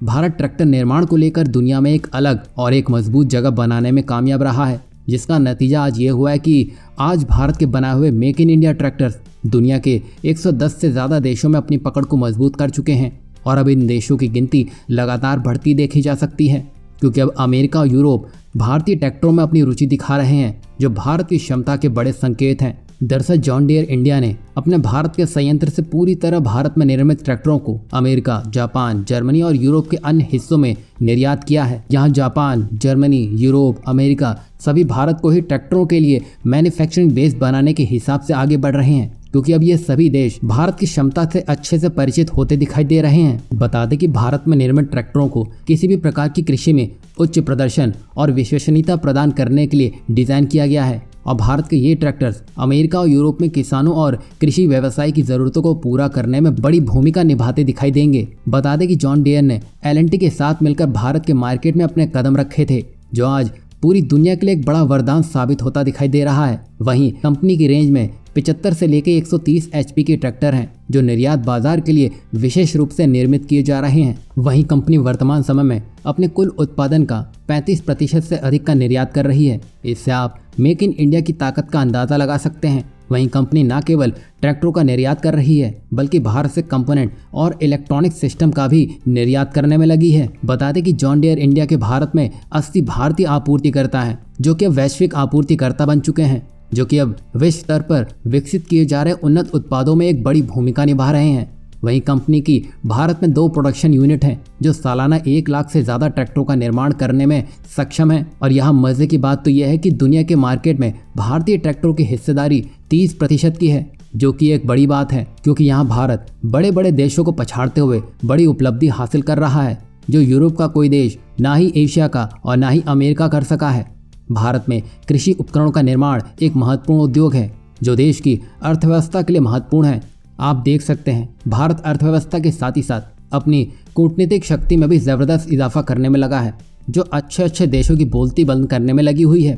Bharat tractor निर्माण को लेकर दुनिया में एक अलग और एक मजबूत जगह बनाने में कामयाब रहा है, जिसका नतीजा आज ये हुआ है कि आज भारत के बनाए हुए मेक इन इंडिया ट्रैक्टर्स दुनिया के 110 से ज़्यादा देशों में अपनी पकड़ को मजबूत कर चुके हैं और अब इन देशों की गिनती लगातार बढ़ती देखी जा सकती है, क्योंकि अब अमेरिका और यूरोप भारतीय ट्रैक्टरों में अपनी रुचि दिखा रहे हैं, जो भारत की क्षमता के बड़े संकेत हैं। दरअसल जॉन डियर इंडिया ने अपने भारत के संयंत्र से पूरी तरह भारत में निर्मित ट्रैक्टरों को अमेरिका, जापान, जर्मनी और यूरोप के अन्य हिस्सों में निर्यात किया है। यहाँ जापान, जर्मनी, यूरोप, अमेरिका सभी भारत को ही ट्रैक्टरों के लिए मैन्युफैक्चरिंग बेस बनाने के हिसाब से आगे बढ़ रहे हैं, क्योंकि अब ये सभी देश भारत की क्षमता से अच्छे से परिचित होते दिखाई दे रहे हैं। बता दें कि भारत में निर्मित ट्रैक्टरों को किसी भी प्रकार की कृषि में उच्च प्रदर्शन और विश्वसनीयता प्रदान करने के लिए डिजाइन किया गया है और भारत के ये ट्रैक्टर्स अमेरिका और यूरोप में किसानों और कृषि व्यवसाय की जरूरतों को पूरा करने में बड़ी भूमिका निभाते दिखाई देंगे। बता दें कि जॉन डियर ने एल&टी के साथ मिलकर भारत के मार्केट में अपने कदम रखे थे, जो आज पूरी दुनिया के लिए एक बड़ा वरदान साबित होता दिखाई दे रहा है। वहीं कंपनी की रेंज में 75 से लेकर 130 HP के ट्रैक्टर हैं, जो निर्यात बाजार के लिए विशेष रूप से निर्मित किए जा रहे हैं। वहीं कंपनी वर्तमान समय में अपने कुल उत्पादन का 35% से अधिक का निर्यात कर रही है। इससे आप मेक इन इंडिया की ताकत का अंदाजा लगा सकते हैं। वहीं कंपनी न केवल ट्रैक्टरों का निर्यात कर रही है, बल्कि भारत से कंपोनेंट और इलेक्ट्रॉनिक सिस्टम का भी निर्यात करने में लगी है। बता दें कि जॉन डियर इंडिया के भारत में 80 भारतीय आपूर्तिकर्ता हैं, जो कि अब वैश्विक आपूर्तिकर्ता बन चुके हैं, जो कि अब विश्व स्तर पर विकसित किए जा रहे उन्नत उत्पादों में एक बड़ी भूमिका निभा रहे हैं। वहीं कंपनी की भारत में 2 प्रोडक्शन यूनिट हैं, जो सालाना 1 लाख से ज़्यादा ट्रैक्टरों का निर्माण करने में सक्षम है। और यहाँ मज़े की बात तो यह है कि दुनिया के मार्केट में भारतीय ट्रैक्टरों की हिस्सेदारी 30% की है, जो कि एक बड़ी बात है, क्योंकि यहाँ भारत बड़े बड़े देशों को पछाड़ते हुए बड़ी उपलब्धि हासिल कर रहा है, जो यूरोप का कोई देश, ना ही एशिया का और ना ही अमेरिका कर सका है। भारत में कृषि उपकरणों का निर्माण एक महत्वपूर्ण उद्योग है, जो देश की अर्थव्यवस्था के लिए महत्वपूर्ण है। आप देख सकते हैं भारत अर्थव्यवस्था के साथ ही साथ अपनी कूटनीतिक शक्ति में भी ज़बरदस्त इजाफा करने में लगा है, जो अच्छे अच्छे देशों की बोलती बंद करने में लगी हुई है।